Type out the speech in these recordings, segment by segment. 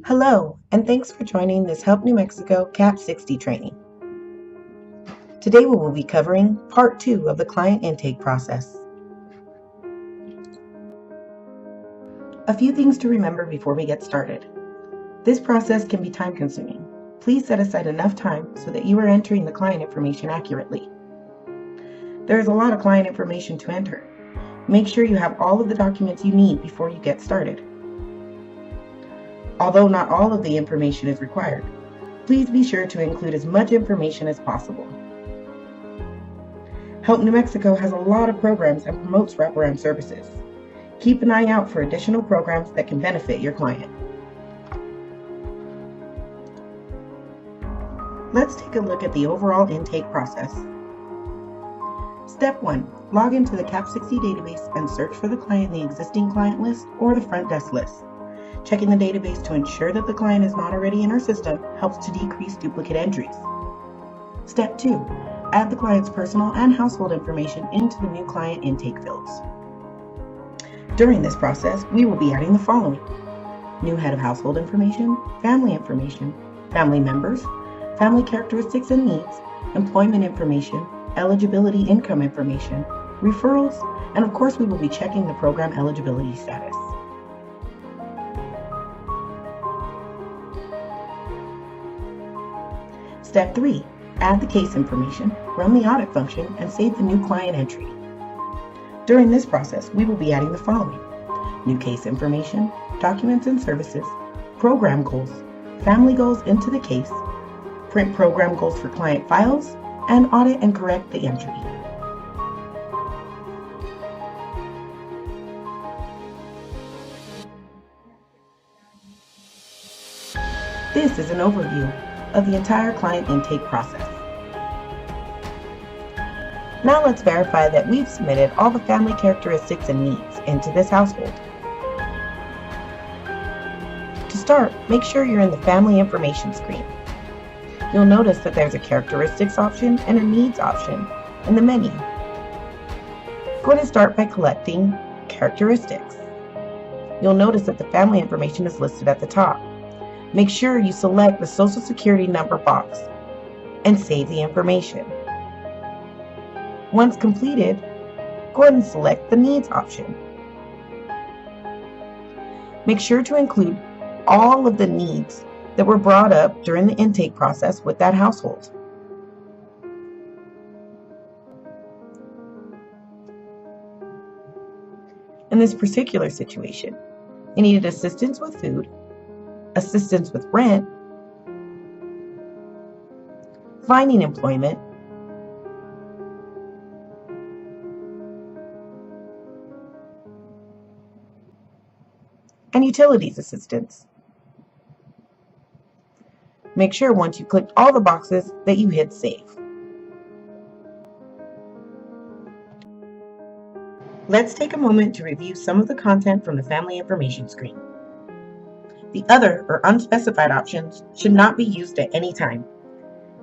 Hello, and thanks for joining this Help New Mexico CAP60 training. Today we will be covering Part 2 of the client intake process. A few things to remember before we get started. This process can be time-consuming. Please set aside enough time so that you are entering the client information accurately. There is a lot of client information to enter. Make sure you have all of the documents you need before you get started. Although not all of the information is required, please be sure to include as much information as possible. Help New Mexico has a lot of programs and promotes wraparound services. Keep an eye out for additional programs that can benefit your client. Let's take a look at the overall intake process. Step 1. Log into the CAP60 database and search for the client in the existing client list or the front desk list. Checking the database to ensure that the client is not already in our system helps to decrease duplicate entries. Step 2. Add the client's personal and household information into the new client intake fields. During this process, we will be adding the following: new head of household information, family members, family characteristics and needs, employment information, eligibility income information, referrals, and of course we will be checking the program eligibility status. Step 3. Add the case information, run the audit function, and save the new client entry. During this process, we will be adding the following: new case information, documents and services, program goals, family goals into the case, print program goals for client files, and audit and correct the entry. This is an overview of the entire client intake process. Now let's verify that we've submitted all the family characteristics and needs into this household. To start, make sure you're in the family information screen. You'll notice that there's a characteristics option and a needs option in the menu. Go ahead and start by collecting characteristics. You'll notice that the family information is listed at the top. Make sure you select the Social Security number box and save the information. Once completed, go ahead and select the Needs option. Make sure to include all of the needs that were brought up during the intake process with that household. In this particular situation, you needed assistance with food, assistance with rent, finding employment, and utilities assistance. Make sure once you clicked all the boxes that you hit save. Let's take a moment to review some of the content from the family information screen. The other or unspecified options should not be used at any time.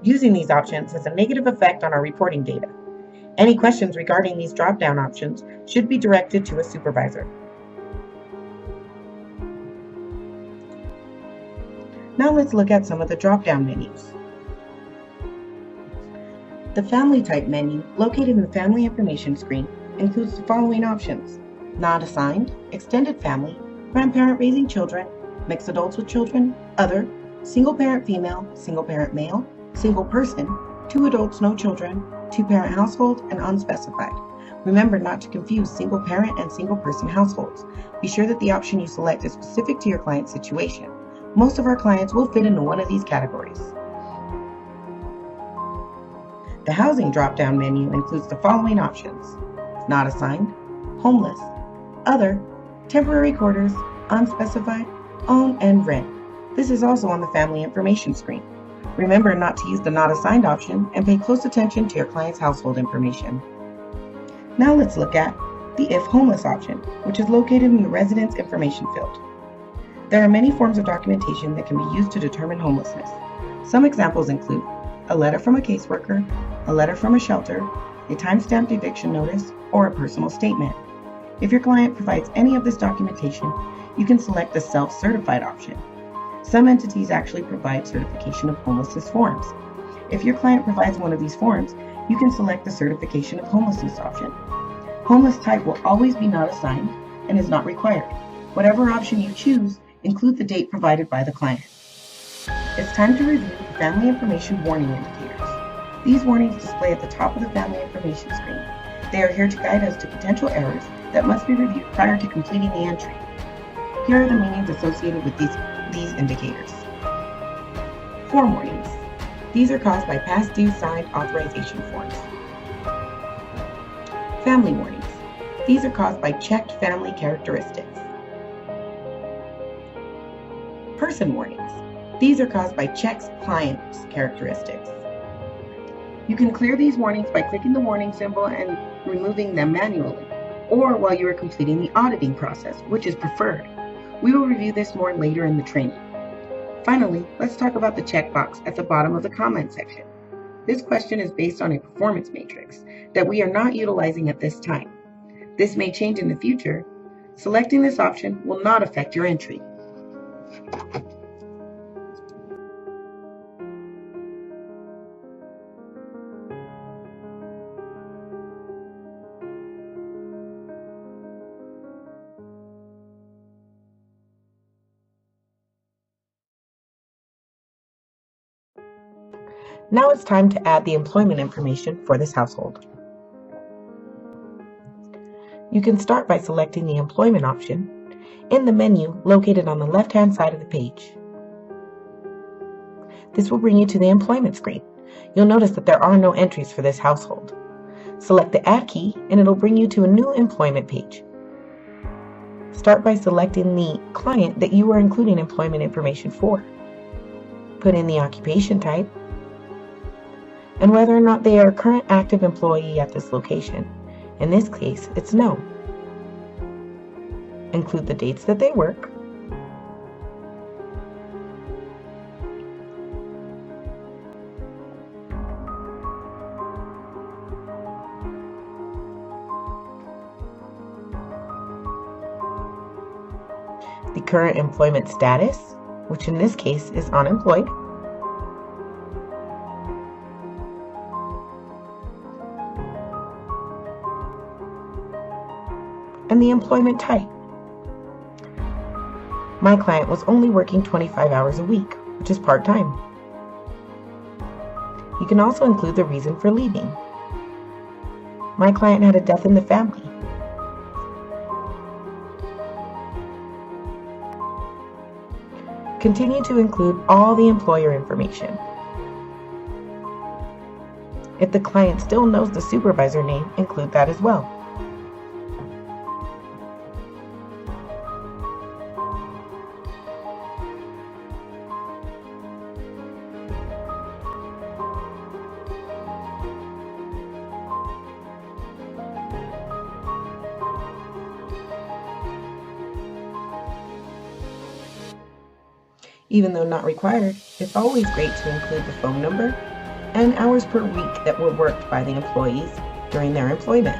Using these options has a negative effect on our reporting data. Any questions regarding these drop-down options should be directed to a supervisor. Now let's look at some of the drop-down menus. The Family Type menu, located in the Family Information screen, includes the following options: not assigned, extended family, grandparent raising children, mixed adults with children, other, single parent female, single parent male, single person, 2 adults, no children, 2-parent household, and unspecified. Remember not to confuse single parent and single person households. Be sure that the option you select is specific to your client's situation. Most of our clients will fit into one of these categories. The Housing drop-down menu includes the following options: not assigned, homeless, other, temporary quarters, unspecified, own, and rent. This is also on the family information screen. Remember not to use the not assigned option and pay close attention to your client's household information. Now let's look at the if homeless option, which is located in the residence information field. There are many forms of documentation that can be used to determine homelessness. Some examples include a letter from a caseworker, a letter from a shelter, a time-stamped eviction notice, or a personal statement. If your client provides any of this documentation, you can select the self-certified option. Some entities actually provide certification of homelessness forms. If your client provides one of these forms, you can select the certification of homelessness option. Homeless type will always be not assigned and is not required. Whatever option you choose, include the date provided by the client. It's time to review the Family Information Warning Indicators. These warnings display at the top of the Family Information screen. They are here to guide us to potential errors that must be reviewed prior to completing the entry. Here are the meanings associated with these indicators. Form warnings. These are caused by past due signed authorization forms. Family warnings. These are caused by checked family characteristics. Person warnings. These are caused by checked client's characteristics. You can clear these warnings by clicking the warning symbol and removing them manually, or while you are completing the auditing process, which is preferred. We will review this more later in the training. Finally, let's talk about the checkbox at the bottom of the comment section. This question is based on a performance matrix that we are not utilizing at this time. This may change in the future. Selecting this option will not affect your entry. Now it's time to add the employment information for this household. You can start by selecting the employment option in the menu located on the left-hand side of the page. This will bring you to the employment screen. You'll notice that there are no entries for this household. Select the Add key and it'll bring you to a new employment page. Start by selecting the client that you are including employment information for. Put in the occupation type and whether or not they are a current active employee at this location. In this case, it's no. Include the dates that they work, the current employment status, which in this case is unemployed, and the employment type. My client was only working 25 hours a week, which is part-time. You can also include the reason for leaving. My client had a death in the family. Continue to include all the employer information. If the client still knows the supervisor name, include that as well. Even though not required, it's always great to include the phone number and hours per week that were worked by the employees during their employment.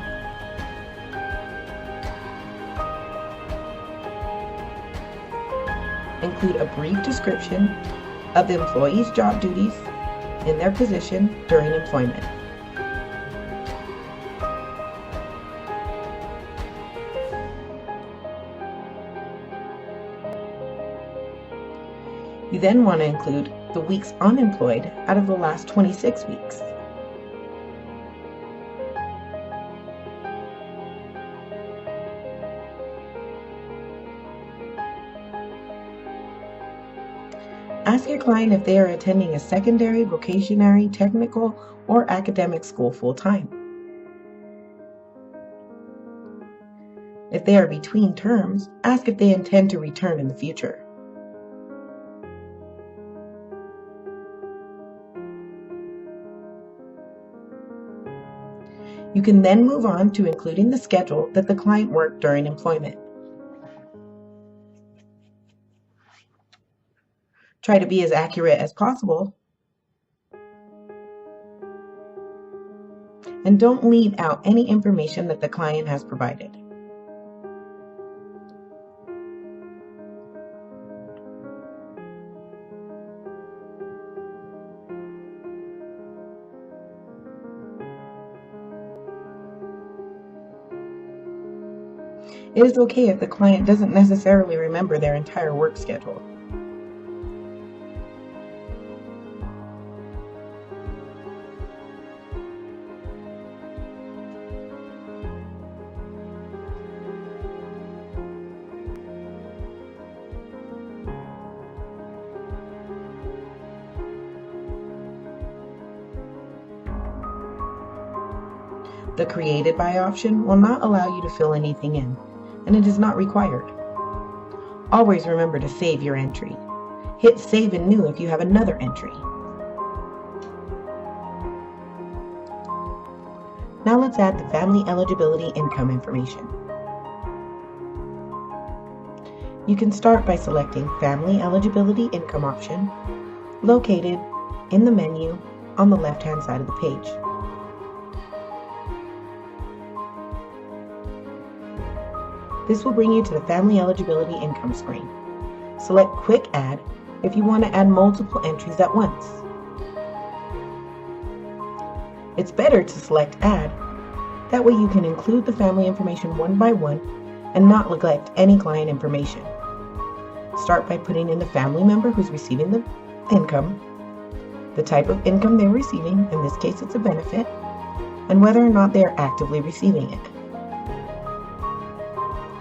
Include a brief description of the employee's job duties in their position during employment. You then want to include the weeks unemployed out of the last 26 weeks. Ask your client if they are attending a secondary, vocationary, technical, or academic school full-time. If they are between terms, ask if they intend to return in the future. You can then move on to including the schedule that the client worked during employment. Try to be as accurate as possible, and don't leave out any information that the client has provided. It is okay if the client doesn't necessarily remember their entire work schedule. The Created By option will not allow you to fill anything in, and it is not required. Always remember to save your entry. Hit Save and New if you have another entry. Now let's add the family eligibility income information. You can start by selecting Family Eligibility Income option, located in the menu on the left-hand side of the page. This will bring you to the Family Eligibility Income screen. Select Quick Add if you want to add multiple entries at once. It's better to select Add. That way you can include the family information one by one and not neglect any client information. Start by putting in the family member who's receiving the income, the type of income they're receiving, in this case it's a benefit, and whether or not they are actively receiving it.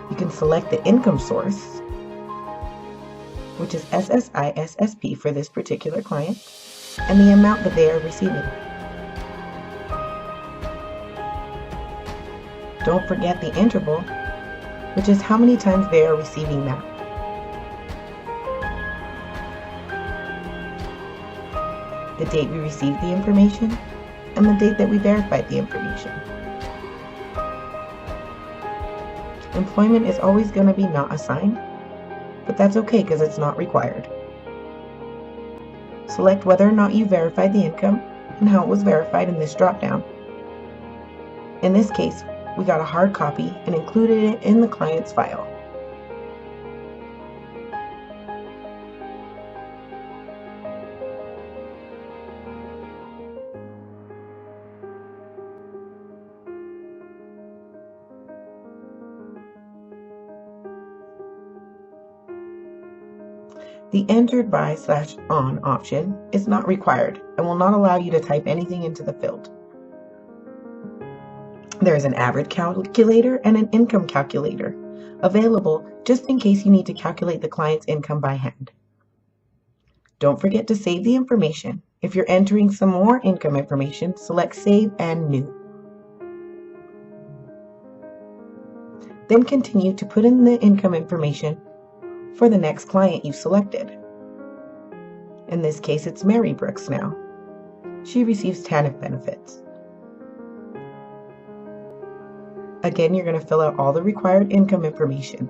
You can select the income source, which is SSI SSP for this particular client, and the amount that they are receiving. Don't forget the interval, which is how many times they are receiving that. The date we received the information, and the date that we verified the information. Employment is always going to be not assigned, but that's okay because it's not required. Select whether or not you verified the income and how it was verified in this drop-down. In this case, we got a hard copy and included it in the client's file. The Entered By/On option is not required and will not allow you to type anything into the field. There is an average calculator and an income calculator available just in case you need to calculate the client's income by hand. Don't forget to save the information. If you're entering some more income information, select Save and New. Then continue to put in the income information for the next client you've selected. In this case, it's Mary Brooks now. She receives TANF benefits. Again, you're going to fill out all the required income information.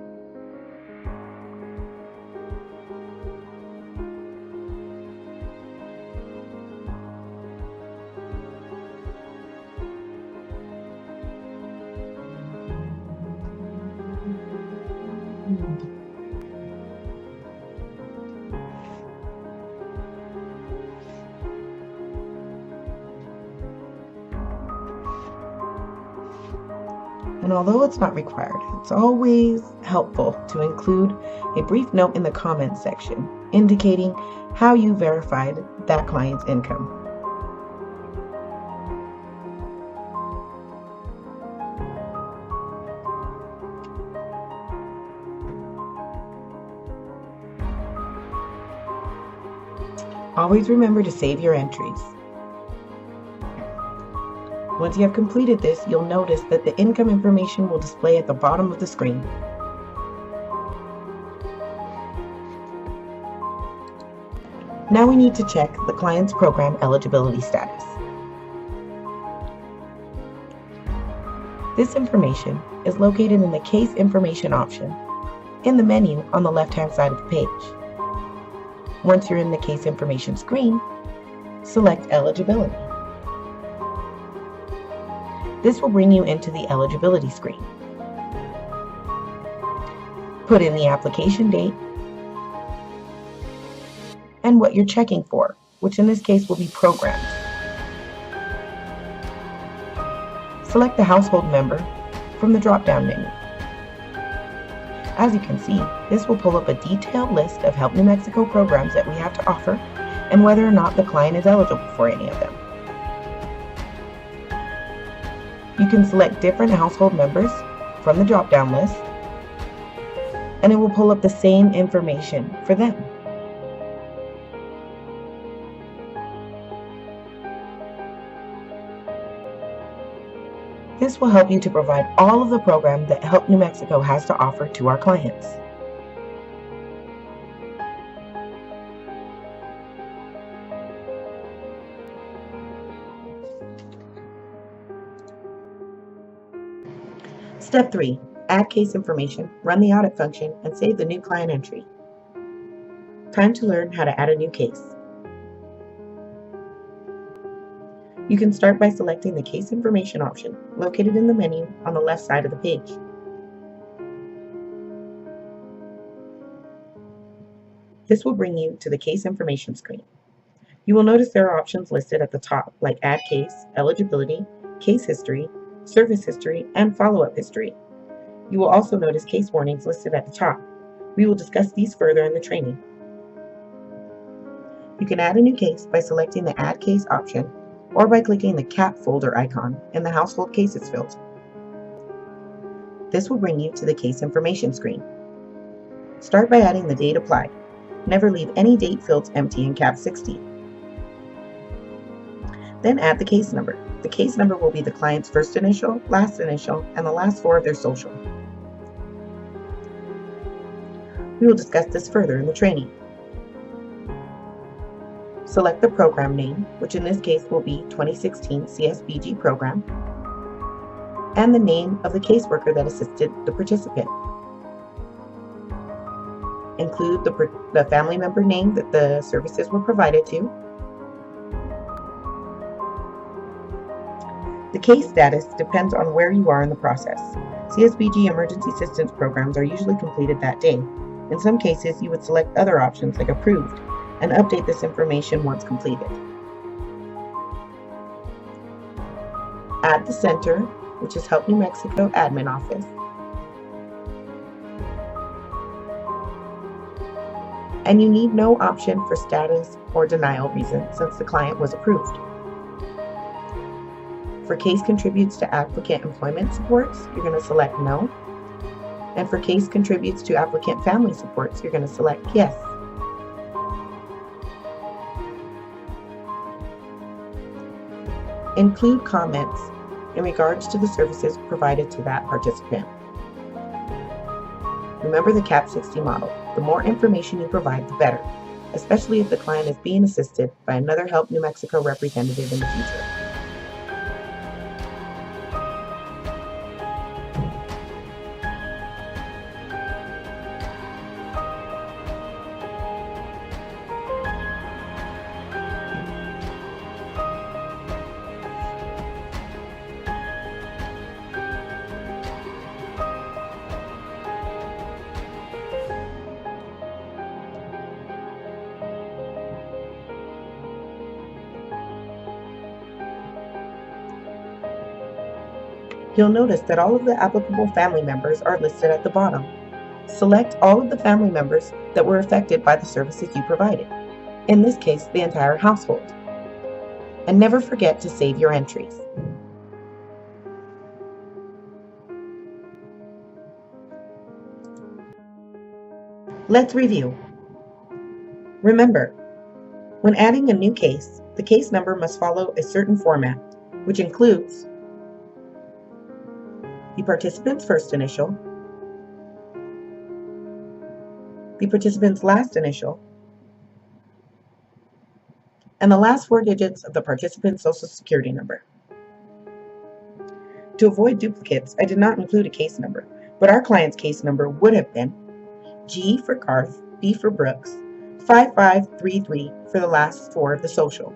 And although it's not required, it's always helpful to include a brief note in the comments section indicating how you verified that client's income. Always remember to save your entries. Once you have completed this, you'll notice that the income information will display at the bottom of the screen. Now we need to check the client's program eligibility status. This information is located in the Case Information option in the menu on the left-hand side of the page. Once you're in the Case Information screen, select Eligibility. This will bring you into the eligibility screen. Put in the application date and what you're checking for, which in this case will be programs. Select the household member from the drop-down menu. As you can see, this will pull up a detailed list of Help New Mexico programs that we have to offer and whether or not the client is eligible for any of them. You can select different household members from the drop-down list, and it will pull up the same information for them. This will help you to provide all of the programs that Help New Mexico has to offer to our clients. Step 3. Add case information, run the audit function, and save the new client entry. Time to learn how to add a new case. You can start by selecting the Case Information option located in the menu on the left side of the page. This will bring you to the Case Information screen. You will notice there are options listed at the top like Add Case, Eligibility, Case History, Service History, and Follow-up History. You will also notice case warnings listed at the top. We will discuss these further in the training. You can add a new case by selecting the Add Case option or by clicking the CAP folder icon in the Household Cases field. This will bring you to the Case Information screen. Start by adding the date applied. Never leave any date fields empty in CAP60. Then add the case number. The case number will be the client's first initial, last initial, and the last 4 of their social. We will discuss this further in the training. Select the program name, which in this case will be 2016 CSBG program, and the name of the caseworker that assisted the participant. Include the family member name that the services were provided to. The case status depends on where you are in the process. CSBG emergency assistance programs are usually completed that day. In some cases, you would select other options like approved and update this information once completed. Add the center, which is Help New Mexico Admin Office. And you need no option for status or denial reason since the client was approved. For case contributes to applicant employment supports, you're going to select no. And for case contributes to applicant family supports, you're going to select yes. Include comments in regards to the services provided to that participant. Remember the CAP60 model. The more information you provide, the better, especially if the client is being assisted by another Help New Mexico representative in the future. You'll notice that all of the applicable family members are listed at the bottom. Select all of the family members that were affected by the services you provided, in this case, the entire household. And never forget to save your entries. Let's review. Remember, when adding a new case, the case number must follow a certain format, which includes the participant's first initial, the participant's last initial, and the last 4 digits of the participant's Social Security number. To avoid duplicates, I did not include a case number, but our client's case number would have been G for Garth, B for Brooks, 5533 for the last 4 of the social.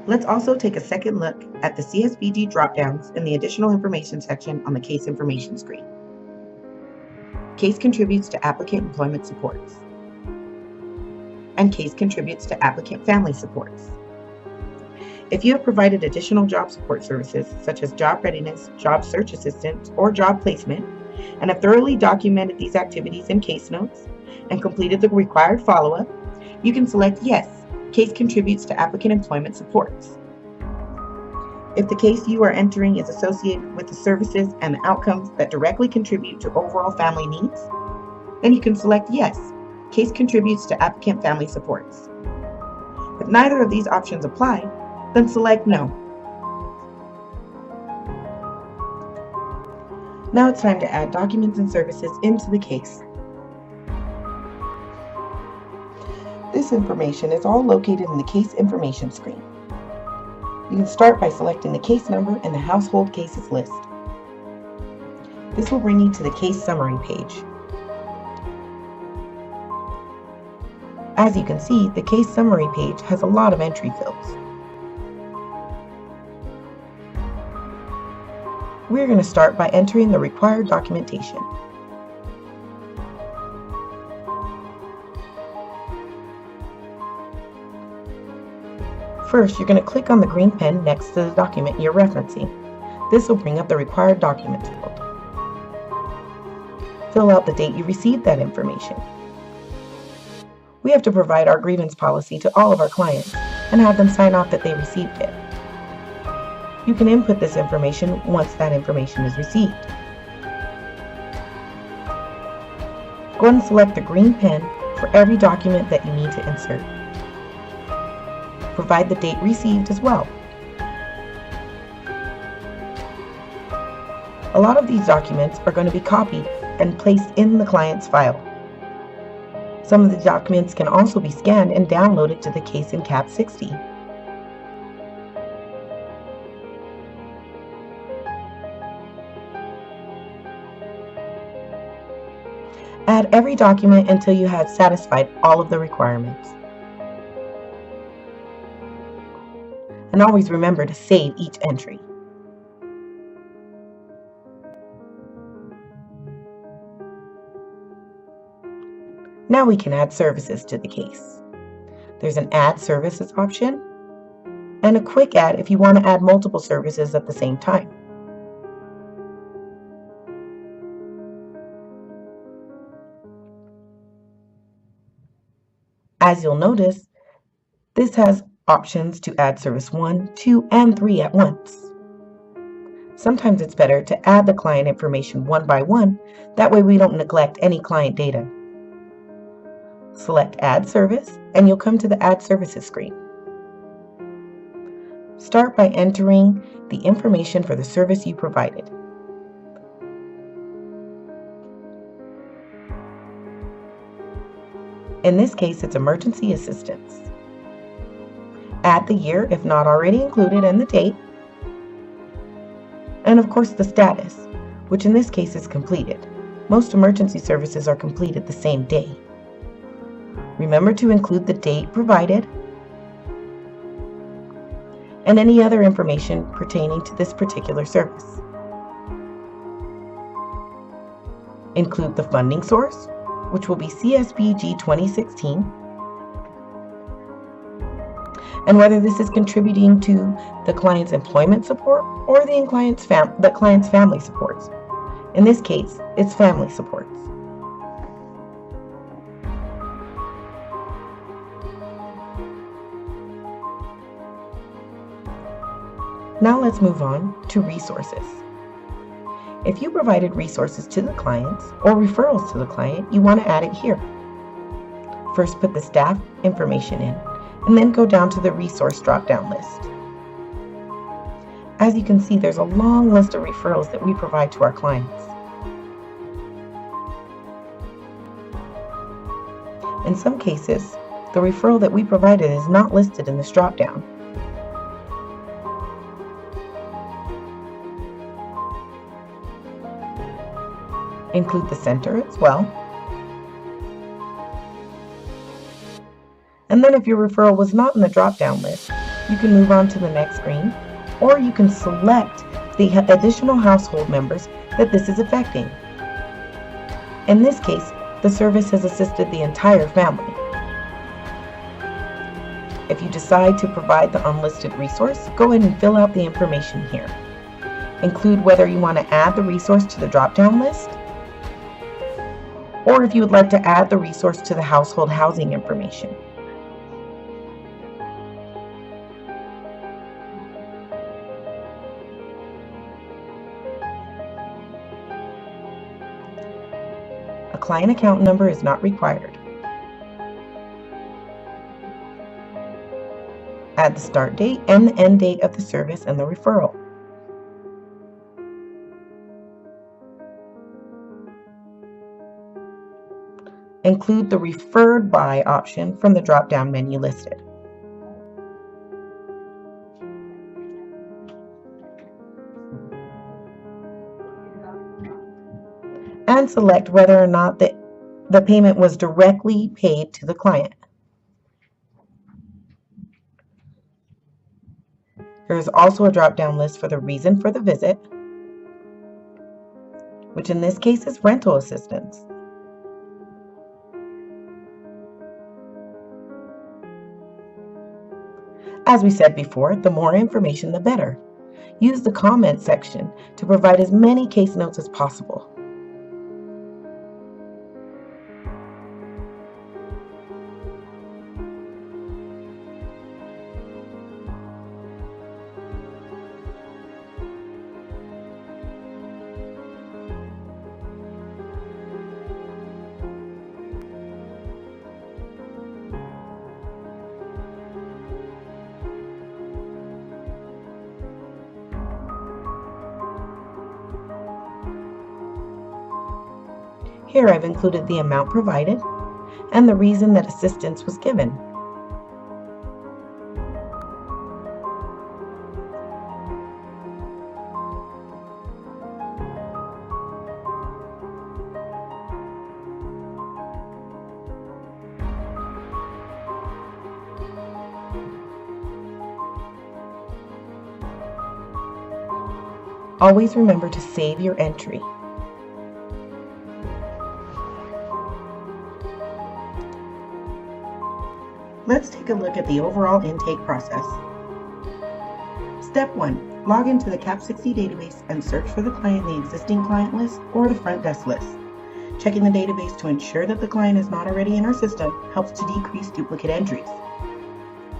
Let's also take a second look at the CSBG dropdowns in the additional information section on the case information screen. Case contributes to applicant employment supports, and case contributes to applicant family supports. If you have provided additional job support services, such as job readiness, job search assistance, or job placement, and have thoroughly documented these activities in case notes and completed the required follow-up, you can select Yes, Case contributes to applicant employment supports. If the case you are entering is associated with the services and the outcomes that directly contribute to overall family needs, then you can select Yes, Case contributes to applicant family supports. If neither of these options apply, then select No. Now it's time to add documents and services into the case. This information is all located in the Case Information screen. You can start by selecting the case number in the Household Cases list. This will bring you to the Case Summary page. As you can see, the Case Summary page has a lot of entry fields. We're going to start by entering the required documentation. First, you're going to click on the green pen next to the document you're referencing. This will bring up the required documents field. Fill out the date you received that information. We have to provide our grievance policy to all of our clients and have them sign off that they received it. You can input this information once that information is received. Go ahead and select the green pen for every document that you need to insert. Provide the date received as well. A lot of these documents are going to be copied and placed in the client's file. Some of the documents can also be scanned and downloaded to the case in CAP60. Add every document until you have satisfied all of the requirements. And always remember to save each entry. Now we can add services to the case. There's an Add Services option and a quick add if you want to add multiple services at the same time. As you'll notice, this has options to add service 1, 2, and 3 at once. Sometimes it's better to add the client information one by one, that way we don't neglect any client data. Select Add Service and you'll come to the Add Services screen. Start by entering the information for the service you provided. In this case, it's emergency assistance. Add the year if not already included and the date. And of course the status, which in this case is completed. Most emergency services are completed the same day. Remember to include the date provided and any other information pertaining to this particular service. Include the funding source, which will be CSBG 2016, and whether this is contributing to the client's employment support or the client's family supports. In this case, it's family supports. Now let's move on to resources. If you provided resources to the clients or referrals to the client, you want to add it here. First, put the staff information in, and then go down to the resource drop-down list. As you can see, there's a long list of referrals that we provide to our clients. In some cases, the referral that we provided is not listed in this drop-down. Include the center as well. And then if your referral was not in the drop-down list, you can move on to the next screen, or you can select the additional household members that this is affecting. In this case, the service has assisted the entire family. If you decide to provide the unlisted resource, go ahead and fill out the information here. Include whether you want to add the resource to the drop-down list, or if you would like to add the resource to the household housing information. A client account number is not required. Add the start date and the end date of the service and the referral. Include the referred by option from the drop-down menu listed. And select whether or not the payment was directly paid to the client. There is also a drop-down list for the reason for the visit, which in this case is rental assistance. As we said before, the more information, the better. Use the comment section to provide as many case notes as possible. Here I've included the amount provided and the reason that assistance was given. Always remember to save your entry. Let's take a look at the overall intake process. Step 1. Log into the CAP60 database and search for the client in the existing client list or the front desk list. Checking the database to ensure that the client is not already in our system helps to decrease duplicate entries.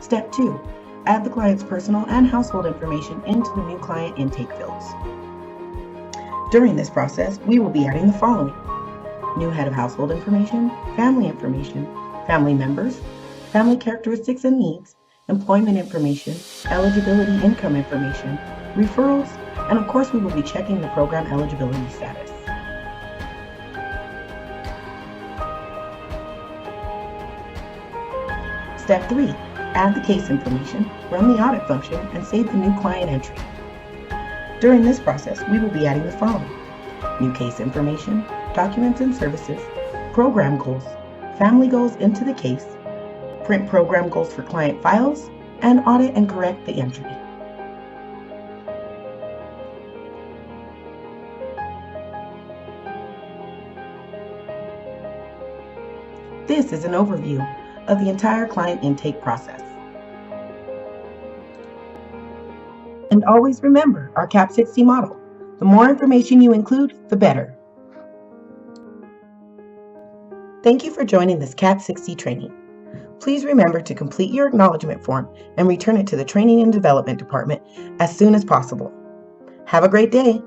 Step 2. Add the client's personal and household information into the new client intake fields. During this process, we will be adding the following: new head of household information, family members, family characteristics and needs, employment information, eligibility income information, referrals, and of course we will be checking the program eligibility status. Step 3. Add the case information, run the audit function, and save the new client entry. During this process, we will be adding the following: new case information, documents and services, program goals, family goals into the case, print program goals for client files, and audit and correct the entry. This is an overview of the entire client intake process. And always remember our CAP60 model. The more information you include, the better. Thank you for joining this CAP60 training. Please remember to complete your acknowledgement form and return it to the Training and Development Department as soon as possible. Have a great day.